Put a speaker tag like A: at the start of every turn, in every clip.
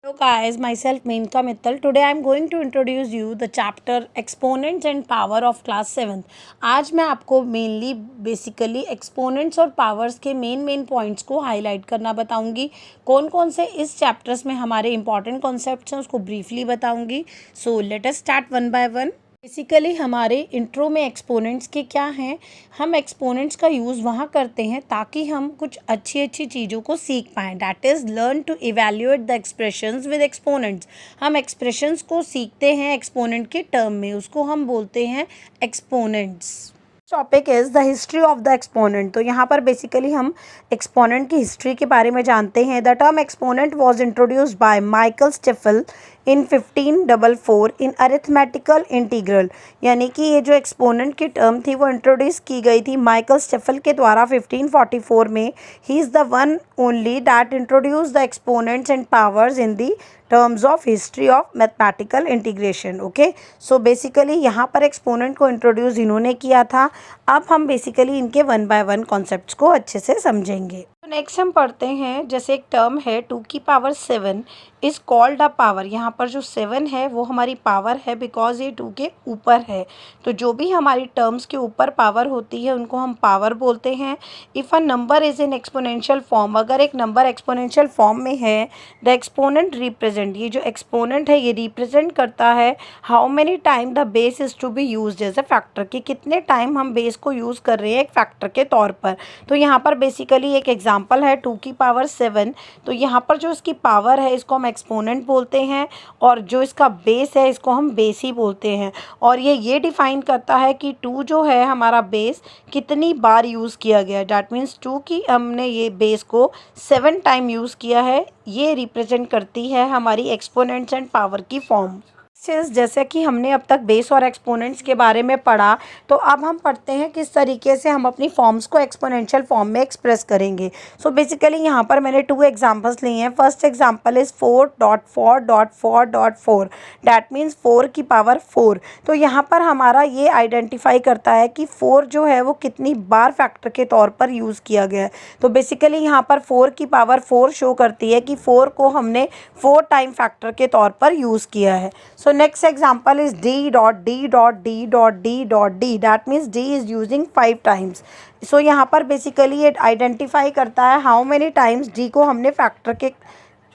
A: Hello guys, myself Meenka Mittal. Today I am going to introduce you the chapter Exponents and Power of Class 7th. आज मैं आपको mainly basically exponents और powers के main points को highlight करना बताऊंगी। कौन कौन से इस चैप्टर्स में हमारे इंपॉर्टेंट कॉन्सेप्ट्स हैं उसको ब्रीफली बताऊंगी। So let us start one by one. Basically हमारे इंट्रो में एक्सपोनेंट्स के क्या हैं, हम एक्सपोनेंट्स का यूज़ वहाँ करते हैं ताकि हम कुछ अच्छी चीज़ों को सीख पाएँ। That is learn to evaluate the expressions with exponents. हम एक्सप्रेशंस को सीखते हैं एक्सपोनेंट के टर्म में, उसको हम बोलते हैं exponents. Topic is the history of the exponent. तो यहाँ पर बेसिकली हम एक्सपोनेंट की हिस्ट्री के बारे में जानते हैं। The term exponent was introduced by Michael stifle in 1544 in arithmetical integral. यानी कि ये जो एक्सपोनेंट की टर्म थी वो इंट्रोड्यूस की गई थी माइकल स्टिफल के द्वारा 1544 में। He is the one only that introduce the exponents and powers in the terms of history of mathematical integration. Okay, so basically यहाँ पर एक्सपोनेंट को इंट्रोड्यूस इन्होंने किया था। अब हम बेसिकली इनके वन बाय वन कॉन्सेप्ट्स को अच्छे से समझेंगे। तो नेक्स्ट हम पढ़ते हैं, जैसे एक टर्म है 2 की power 7 is called a power. यहाँ पर जो 7 है वो हमारी पावर है बिकॉज ये 2 के ऊपर है। तो जो भी हमारी टर्म्स के ऊपर पावर होती है उनको हम पावर बोलते हैं। If a number is in exponential form, अगर एक नंबर एक्सपोनेंशियल फॉर्म में है, द एक्सपोनेंट रिप्रेजेंट, ये जो एक्सपोनेंट है ये रिप्रेजेंट करता है how many time the base is to be use as a factor, कि कितने टाइम हम बेस को यूज़ कर रहे हैं एक फैक्टर के तौर पर। तो यहाँ पर बेसिकली एक एग्जांपल है 2 की पावर 7। तो यहाँ पर जो इसकी पावर है इसको हम एक्सपोनेंट बोलते हैं और जो इसका बेस है इसको हम बेस ही बोलते हैं। और ये डिफाइन करता है कि 2 जो है हमारा बेस कितनी बार यूज़ किया गया। डैट मीन्स 2 की हमने ये बेस को 7 टाइम यूज़ किया है। ये रिप्रेजेंट करती है हमारी एक्सपोनेंट्स एंड पावर की फॉर्म। जैसे कि हमने अब तक बेस और एक्सपोनेंट्स के बारे में पढ़ा, तो अब हम पढ़ते हैं किस तरीके से हम अपनी फॉर्म्स को एक्सपोनेंशियल फॉर्म में एक्सप्रेस करेंगे। सो बेसिकली यहाँ पर मैंने 2 एग्जांपल्स लिए हैं। First example is 4.4.4.4, that means 4 की पावर 4। तो यहाँ पर हमारा ये आइडेंटिफाई करता है कि 4 जो है वो कितनी बार फैक्टर के तौर पर यूज़ किया गया है। तो बेसिकली यहाँ पर 4 की पावर 4 शो करती है कि 4 को हमने 4 टाइम फैक्टर के तौर पर यूज़ किया है। So next example is d.d.d.d.d. That means d is using 5 times. So यहाँ पर बेसिकली ये आइडेंटिफाई करता है हाउ मेनी टाइम्स d को हमने फैक्टर के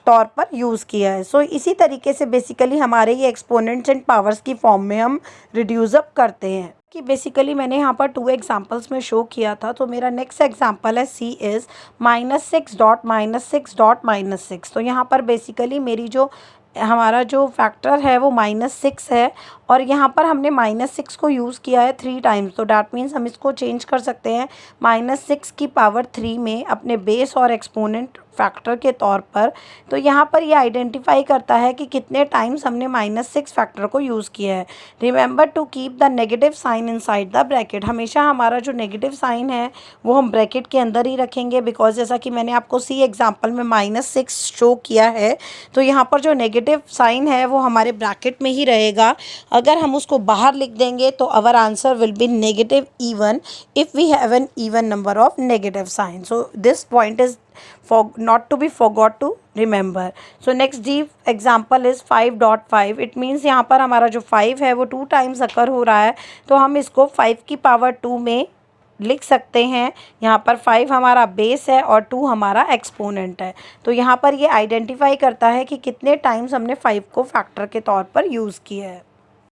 A: तौर पर यूज़ किया है। सो इसी तरीके से बेसिकली हमारे ये एक्सपोनेंट्स एंड पावर्स की फॉर्म में हम रिड्यूस अप करते हैं। कि बेसिकली मैंने यहाँ पर 2 एग्जांपल्स में शो किया था। तो मेरा नेक्स्ट एग्जांपल है c इज़ -6.-6.-6। तो यहाँ पर बेसिकली मेरी जो हमारा जो फैक्टर है वो -6 है और यहाँ पर हमने -6 को यूज़ किया है 3 टाइम्स। तो डैट मीन्स हम इसको चेंज कर सकते हैं -6 की पावर 3 में अपने बेस और एक्सपोनेंट फैक्टर के तौर पर। तो यहाँ पर ये आइडेंटिफाई करता है कि कितने टाइम्स हमने -6 फैक्टर को यूज़ किया है। Remember to keep the negative sign inside the bracket. हमेशा हमारा जो नेगेटिव साइन है वो हम ब्रैकेट के अंदर ही रखेंगे बिकॉज जैसा कि मैंने आपको सी एग्जाम्पल में -6 शो किया है, तो यहाँ पर जो नेगेटिव साइन है वो हमारे ब्रैकेट में ही रहेगा। अगर हम उसको बाहर लिख देंगे तो our answer will be negative even if we have an even number of negative sign. So this point is not to be forgot to remember. So next D example is 5.5. It means यहाँ पर हमारा जो 5 है वो 2 times अकर हो रहा है। तो हम इसको 5 की पावर 2 में लिख सकते हैं। यहाँ पर 5 हमारा बेस है और 2 हमारा एक्सपोनेंट है। तो यहाँ पर ये आइडेंटिफाई करता है कि कितने टाइम्स हमने 5 को फैक्टर के तौर पर यूज़ किया है।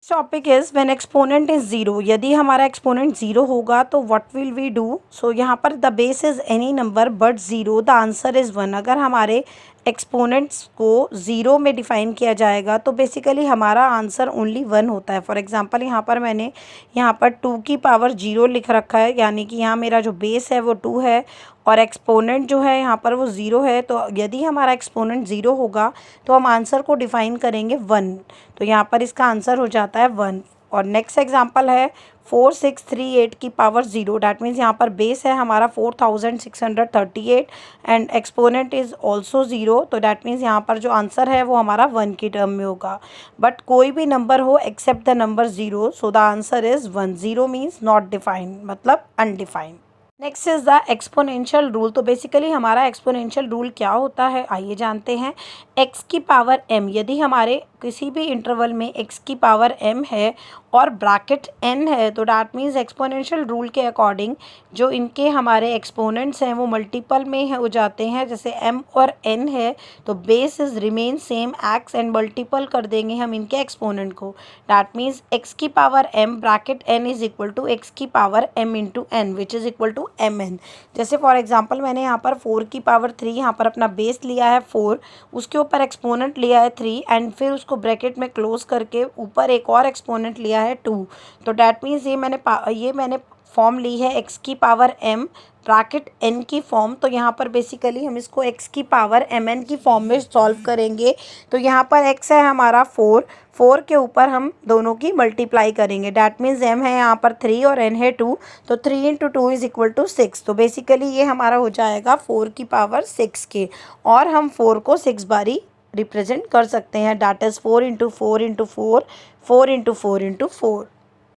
A: Topic is when exponent is 0। यदि हमारा एक्सपोनेंट 0 होगा तो व्हाट विल वी डू। सो यहाँ पर the base is any number but 0, the answer is 1। अगर हमारे एक्सपोनेंट्स को 0 में डिफ़ाइन किया जाएगा तो बेसिकली हमारा आंसर ओनली 1 होता है। फॉर एग्जांपल यहाँ पर मैंने यहाँ पर 2 की पावर 0 लिख रखा है, यानी कि यहाँ मेरा जो बेस है वो 2 है और एक्सपोनेंट जो है यहाँ पर वो 0 है। तो यदि हमारा एक्सपोनेंट 0 होगा तो हम आंसर को डिफ़ाइन करेंगे 1। तो यहाँ पर इसका आंसर हो जाता है 1। और नेक्स्ट एग्जांपल है 4638 की पावर 0। डैट मीन्स यहाँ पर बेस है हमारा 4638 एंड एक्सपोनेंट इज़ ऑल्सो 0। तो डैट मीन्स यहाँ पर जो आंसर है वो हमारा 1 की टर्म में होगा। बट कोई भी नंबर हो except the number 0, so the answer is 1। 0 means not defined, मतलब undefined. Next is the exponential rule. तो बेसिकली हमारा एक्सपोनेंशियल रूल क्या होता है आइए जानते हैं। एक्स की पावर m, यदि हमारे किसी भी इंटरवल में x की पावर m है और ब्रैकेट n है, तो डैट मीन्स एक्सपोनेंशियल रूल के अकॉर्डिंग जो इनके हमारे एक्सपोनेंट्स हैं वो मल्टीपल में हो जाते हैं। जैसे m और n है तो base is remain same x and multiple कर देंगे हम इनके एक्सपोनेंट को। डैट मीन्स x की power m bracket n is equal to x की power m into n which is equal to mn। जैसे फॉर एग्जांपल मैंने यहाँ पर 4 की पावर 3, यहाँ पर अपना बेस लिया है 4, उसके ऊपर एक्सपोनेंट लिया है 3 एंड फिर उसको ब्रैकेट में क्लोज करके ऊपर एक और एक्सपोनेंट लिया है 2। तो डैट मीन्स ये मैंने फॉर्म ली है x की पावर m ब्रैकेट n की फॉर्म। तो यहाँ पर बेसिकली हम इसको x की पावर mn की फॉर्म में सॉल्व करेंगे। तो यहाँ पर x है हमारा 4 के ऊपर हम दोनों की मल्टीप्लाई करेंगे। डैट मीन्स m है यहाँ पर 3 और n है 2, तो 3 इंटू 2 इज इक्वल टू 6। तो बेसिकली ये हमारा हो जाएगा 4 की पावर 6 के, और हम 4 को 6 बारी रिप्रेजेंट कर सकते हैं। That is 4 into 4 into 4, 4 into 4 into 4।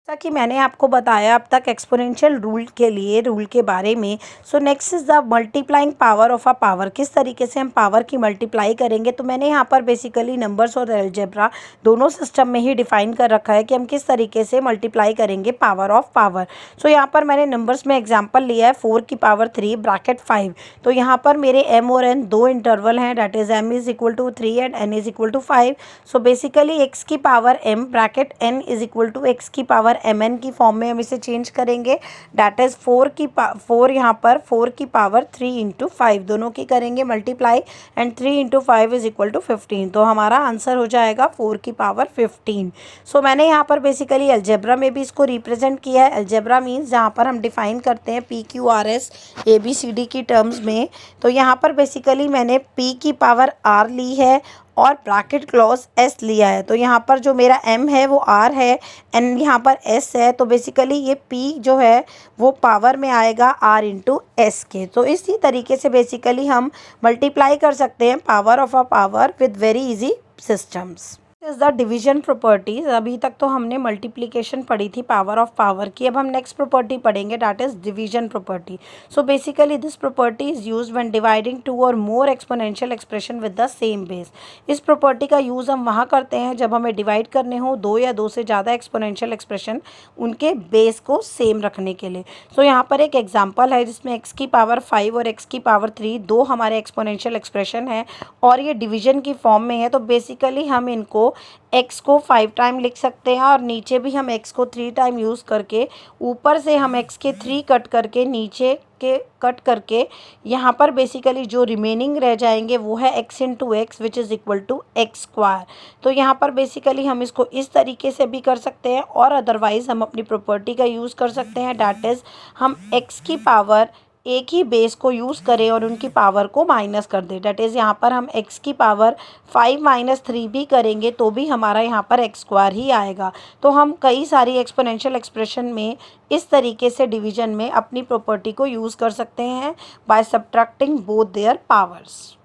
A: जैसा कि मैंने आपको बताया अब तक एक्सपोनेंशियल रूल के बारे में। सो next is the multiplying power of a power. किस तरीके से हम पावर की मल्टीप्लाई करेंगे, तो मैंने यहाँ पर बेसिकली नंबर्स और अलजेब्रा दोनों सिस्टम में ही डिफाइन कर रखा है कि हम किस तरीके से मल्टीप्लाई करेंगे पावर ऑफ पावर। सो यहाँ पर मैंने नंबर्स में एग्जाम्पल लिया है 4 की पावर 3 ब्रैकेट 5। तो यहाँ पर मेरे m और n दो इंटरवल हैं, that is m is equal to 3 and n is equal to 5। So basically x की power m bracket n is equal to x की पावर mn की फॉर्म में हम इसे चेंज करेंगे। डैट इज 4 यहाँ पर 4 की पावर 3 इंटू 5 दोनों की करेंगे multiply, and 3 into 5 is equal to 15। तो हमारा आंसर हो जाएगा 4 की पावर 15। सो मैंने यहाँ पर बेसिकली अलजेब्रा में भी इसको रिप्रेजेंट किया है। अलजेब्रा मीन्स जहाँ पर हम डिफाइन करते हैं PQRS ABCD की टर्म्स में। तो यहाँ पर बेसिकली मैंने P की पावर R ली है और ब्रैकेट क्लॉज s लिया है। तो यहाँ पर जो मेरा m है वो r है एंड यहाँ पर s है। तो बेसिकली ये p जो है वो पावर में आएगा r इंटू s के। तो इसी तरीके से बेसिकली हम मल्टीप्लाई कर सकते हैं power of a power with very easy systems. Is the division properties. अभी तक तो हमने मल्टीप्लिकेशन पढ़ी थी पावर ऑफ पावर की, अब हम नेक्स्ट प्रॉपर्टी पढ़ेंगे that is division property. So basically this property is use when dividing two or more exponential expression with the same base. इस प्रॉपर्टी का यूज़ हम वहाँ करते हैं जब हमें डिवाइड करने हो दो या दो से ज़्यादा एक्सपोनेंशियल एक्सप्रेशन उनके बेस को सेम रखने के लिए। सो यहाँ पर एक एग्जाम्पल है जिसमें x की पावर 5 और x की पावर 3 दो हमारे एक्सपोनेंशियल एक्सप्रेशन है और ये डिवीजन की फॉर्म में है। तो बेसिकली हम इनको x को 5 टाइम लिख सकते हैं और नीचे भी हम x को 3 टाइम यूज़ करके ऊपर से हम x के 3 कट करके नीचे के कट करके यहाँ पर बेसिकली जो रिमेनिंग रह जाएंगे वो है x into x which is equal to x square. तो यहाँ पर बेसिकली हम इसको इस तरीके से भी कर सकते हैं और अदरवाइज़ हम अपनी प्रॉपर्टी का यूज़ कर सकते हैं डैट इज़ हम x की पावर एक ही बेस को यूज़ करें और उनकी पावर को माइनस कर दें। डैट इज़ यहाँ पर हम x की पावर 5 माइनस 3 भी करेंगे तो भी हमारा यहाँ पर x स्क्वायर ही आएगा। तो हम कई सारी एक्सपोनेंशियल एक्सप्रेशन में इस तरीके से डिवीजन में अपनी प्रॉपर्टी को यूज़ कर सकते हैं by subtracting both there powers.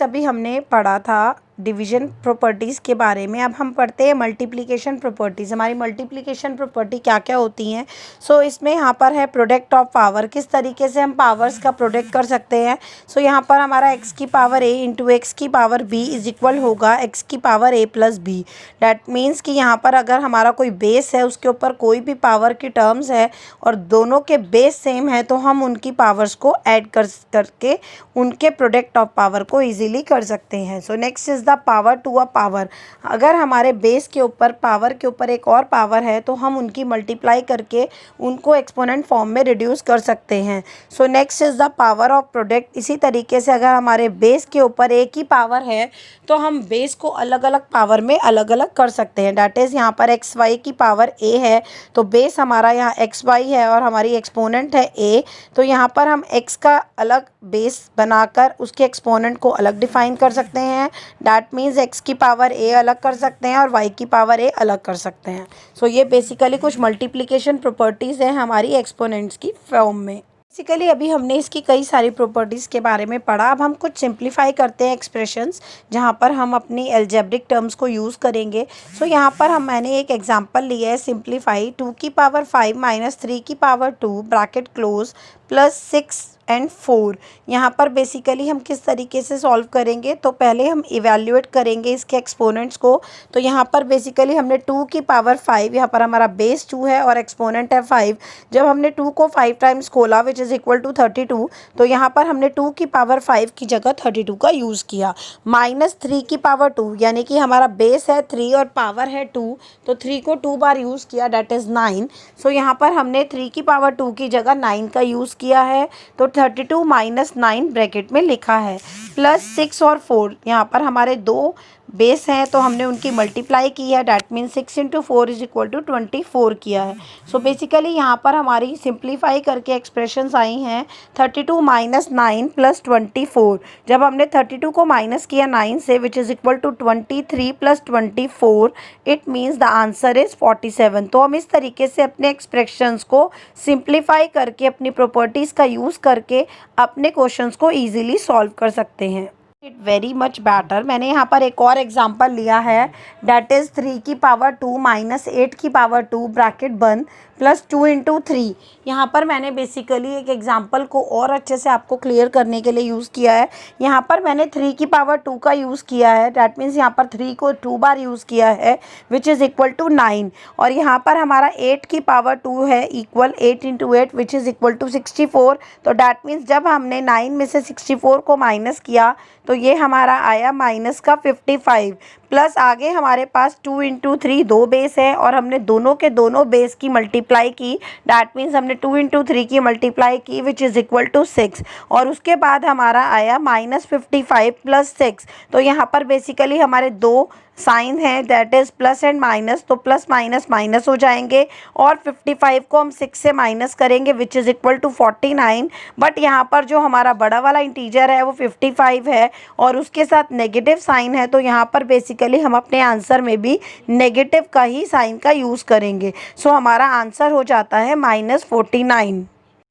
A: अभी हमने पढ़ा था डिवीजन प्रॉपर्टीज़ के बारे में। अब हम पढ़ते हैं मल्टीप्लिकेशन प्रॉपर्टीज़। हमारी मल्टीप्लिकेशन प्रॉपर्टी क्या क्या होती हैं। सो इसमें यहाँ पर है प्रोडक्ट ऑफ पावर, किस तरीके से हम पावर्स का प्रोडक्ट कर सकते हैं। सो यहाँ पर हमारा x की पावर a इंटू एक्स की पावर b इज इक्वल होगा x की power a plus b। That means कि यहाँ पर अगर हमारा कोई बेस है उसके ऊपर कोई भी पावर की टर्म्स है और दोनों के बेस सेम है तो हम उनकी पावर्स को ऐड करके उनके प्रोडक्ट ऑफ पावर को ईजिली कर सकते हैं। So next is the power to a power. अगर हमारे बेस के ऊपर पावर के ऊपर एक और पावर है तो हम उनकी मल्टीप्लाई करके उनको एक्सपोनेंट फॉर्म में रिड्यूस कर सकते हैं। So next is the power of product. इसी तरीके से अगर हमारे बेस के ऊपर एक ही पावर है तो हम बेस को अलग अलग पावर में अलग अलग कर सकते हैं। डैट इज़ यहाँ पर एक्स वाई की पावर a है तो बेस हमारा यहाँ एक्स वाई है और हमारी एक्सपोनेंट है a। तो यहाँ पर हम x का अलग बेस बनाकर उसके एक्सपोनेंट को अलग डिफाइन कर सकते हैं। डैट मीन्स x की पावर a अलग कर सकते हैं और y की पावर a अलग कर सकते हैं। सो ये बेसिकली कुछ मल्टीप्लिकेशन प्रॉपर्टीज़ हैं हमारी एक्सपोनेंट्स की फॉर्म में। बेसिकली अभी हमने इसकी कई सारी प्रॉपर्टीज़ के बारे में पढ़ा। अब हम कुछ सिंप्लीफाई करते हैं एक्सप्रेशंस, जहाँ पर हम अपनी एल्जेब्रिक टर्म्स को यूज़ करेंगे। सो यहाँ पर मैंने एक एग्जांपल लिया है, सिंप्लीफाई 2 की पावर 5 माइनस 3 की power 2 bracket close plus 6 and 4। यहाँ पर बेसिकली हम किस तरीके से सॉल्व करेंगे, तो पहले हम इवैल्यूएट करेंगे इसके एक्सपोनेंट्स को। तो यहाँ पर बेसिकली हमने 2 की पावर 5, यहाँ पर हमारा बेस 2 है और एक्सपोनेंट है 5। जब हमने 2 को 5 टाइम्स खोला विच इज़ इक्वल टू 32, तो यहाँ पर हमने 2 की पावर 5 की जगह 32 का यूज़ किया। माइनस 3 की पावर 2, यानी कि हमारा बेस है 3 और पावर है 2, तो 3 को 2 बार यूज़ किया, डैट इज़ 9। सो यहाँ पर हमने 3 की पावर 2 की जगह 9 का यूज़ किया है, तो 32 माइनस 9 ब्रैकेट में लिखा है, प्लस 6 और 4। यहाँ पर हमारे दो बेस हैं तो हमने उनकी मल्टीप्लाई की है, that mean 6 into 4 is equal to 24 किया है। सो बेसिकली यहाँ पर हमारी सिंप्लीफाई करके एक्सप्रेशंस आई हैं 32 माइनस 9 प्लस 24। जब हमने 32 को माइनस किया 9 से which is equal to 23 plus 24, it means the answer is 47। तो हम इस तरीके से अपने एक्सप्रेशंस को सिंप्लीफाई करके अपनी प्रॉपर्टीज़ का यूज़ करके अपने क्वेश्चंस को ईजिली सॉल्व कर सकते हैं। It very much better. मैंने यहाँ पर एक और एग्जांपल लिया है, डैट इज़ 3 की पावर 2 माइनस 8 की पावर 2 ब्रैकेट बंद प्लस 2 इंटू 3। यहाँ पर मैंने बेसिकली एक एग्जांपल को और अच्छे से आपको क्लियर करने के लिए यूज़ किया है। यहाँ पर मैंने 3 की पावर 2 का यूज़ किया है, डैट मीन्स यहाँ पर 3 को 2 बार यूज़ किया है विच इज़ इक्वल टू 9। और यहाँ पर हमारा 8 की पावर 2 है equal 8 into 8 which is equal to 64। तो डैट मीन्स जब हमने 9 में से 64 को माइनस किया तो ये हमारा आया माइनस का 55। प्लस आगे हमारे पास 2 इंटू 3 दो बेस है और हमने दोनों के दोनों बेस की मल्टीप्लाई की, डैट मीन्स हमने 2 इंटू 3 की मल्टीप्लाई की विच इज़ इक्वल टू 6। और उसके बाद हमारा आया माइनस 55 प्लस 6। तो यहाँ पर बेसिकली हमारे दो साइन है, that is plus and minus, तो प्लस माइनस माइनस हो जाएंगे और 55 को हम 6 से माइनस करेंगे which is equal to 49। But यहाँ पर जो हमारा बड़ा वाला इंटीजर है वो 55 है और उसके साथ नेगेटिव साइन है, तो यहाँ पर बेसिकली हम अपने आंसर में भी नेगेटिव का ही साइन का यूज़ करेंगे। सो हमारा आंसर हो जाता है -49।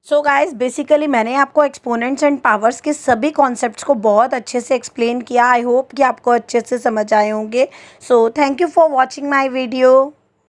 A: सो गाइस बेसिकली मैंने आपको एक्सपोनेंट्स एंड पावर्स के सभी कॉन्सेप्ट्स को बहुत अच्छे से एक्सप्लेन किया। आई होप कि आपको अच्छे से समझ आए होंगे। So thank you for watching my video.